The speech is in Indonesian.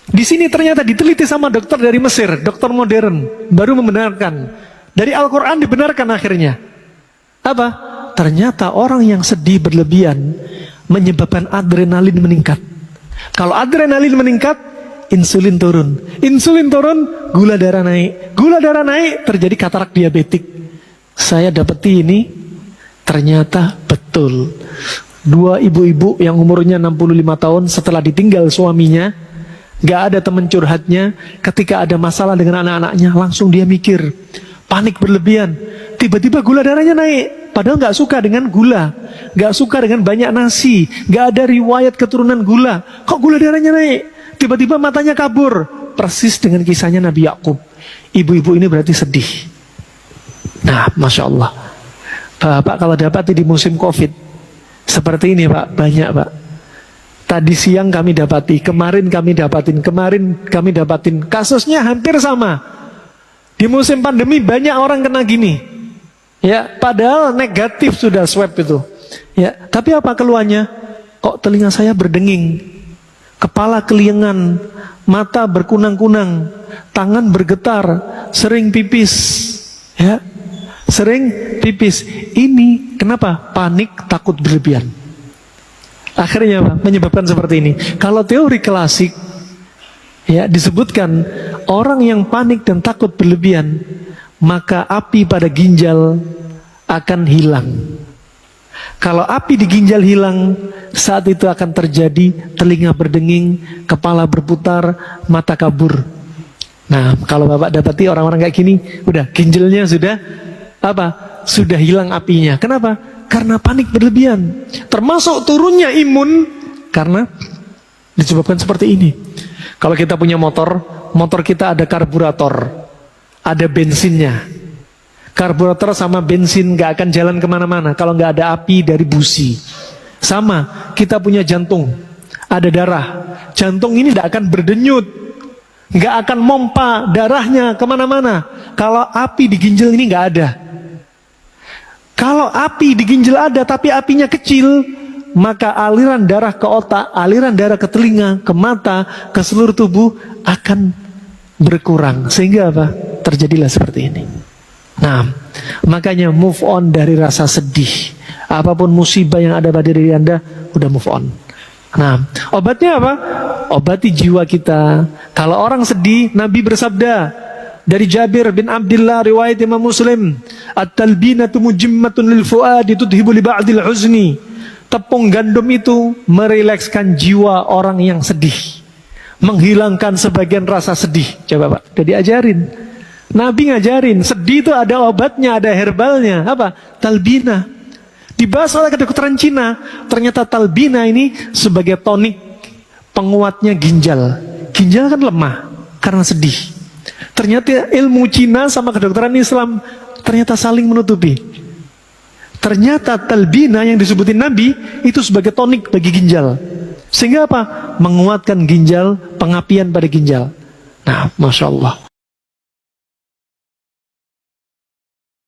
Di sini ternyata diteliti sama dokter dari Mesir, dokter modern, baru membenarkan. Dari Al-Quran dibenarkan akhirnya. Apa? Ternyata orang yang sedih berlebihan menyebabkan adrenalin meningkat. Kalau adrenalin meningkat, insulin turun. Insulin turun, gula darah naik. Gula darah naik, terjadi katarak diabetik. Saya dapeti ini, ternyata betul. Dua ibu-ibu yang umurnya 65 tahun setelah ditinggal suaminya, gak ada teman curhatnya, ketika ada masalah dengan anak-anaknya, langsung dia mikir, panik berlebihan, tiba-tiba gula darahnya naik, padahal gak suka dengan gula, gak suka dengan banyak nasi, gak ada riwayat keturunan gula, kok gula darahnya naik, tiba-tiba matanya kabur, persis dengan kisahnya Nabi Yakub. Ibu-ibu ini berarti sedih. Nah, Masya Allah, Bapak kalau dapati di musim Covid, seperti ini Pak, banyak Pak. Tadi siang kami dapati, kemarin kami dapatin, kasusnya hampir sama. Di musim pandemi banyak orang kena gini. Ya, padahal negatif sudah swab itu. Ya, tapi apa keluhannya? Kok telinga saya berdenging, kepala keliengan, mata berkunang-kunang, tangan bergetar, sering pipis. Ya, sering pipis. Ini kenapa? Panik, takut berlebihan. Akhirnya apa? Menyebabkan seperti ini. Kalau teori klasik, ya disebutkan orang yang panik dan takut berlebihan, maka api pada ginjal akan hilang. Kalau api di ginjal hilang, saat itu akan terjadi telinga berdenging, kepala berputar, mata kabur. Nah, kalau Bapak dapati orang-orang kayak gini, udah ginjalnya sudah apa? Sudah hilang apinya. Kenapa? Karena panik berlebihan. Termasuk turunnya imun karena disebabkan seperti ini. Kalau kita punya motor, motor kita ada karburator, ada bensinnya. Karburator sama bensin gak akan jalan kemana-mana kalau gak ada api dari busi. Sama, kita punya jantung, ada darah. Jantung ini gak akan berdenyut, gak akan mompa darahnya kemana-mana kalau api di ginjal ini gak ada. Kalau api di ginjal ada tapi apinya kecil, maka aliran darah ke otak, aliran darah ke telinga, ke mata, ke seluruh tubuh akan berkurang. Sehingga apa? Terjadilah seperti ini. Nah, makanya move on dari rasa sedih. Apapun musibah yang ada pada diri Anda, udah move on. Nah, obatnya apa? Obati jiwa kita. Kalau orang sedih, Nabi bersabda, dari Jabir bin Abdullah riwayat Imam Muslim, at-talbinatu mujimmatun lil fuadi tudhibu li ba'dil huzni. Tepung gandum itu merilekskan jiwa orang yang sedih, menghilangkan sebagian rasa sedih. Coba Pak, udah diajarin. Nabi ngajarin, sedih itu ada obatnya, ada herbalnya. Apa? Talbina. Dibahas oleh kedokteran Cina, ternyata talbina ini sebagai tonik penguatnya ginjal. Ginjal kan lemah karena sedih. Ternyata ilmu Cina sama kedokteran Islam ternyata saling menutupi. Ternyata talbina yang disebutin Nabi itu sebagai tonik bagi ginjal. Sehingga apa? Menguatkan ginjal, pengapian pada ginjal. Nah, Masya Allah.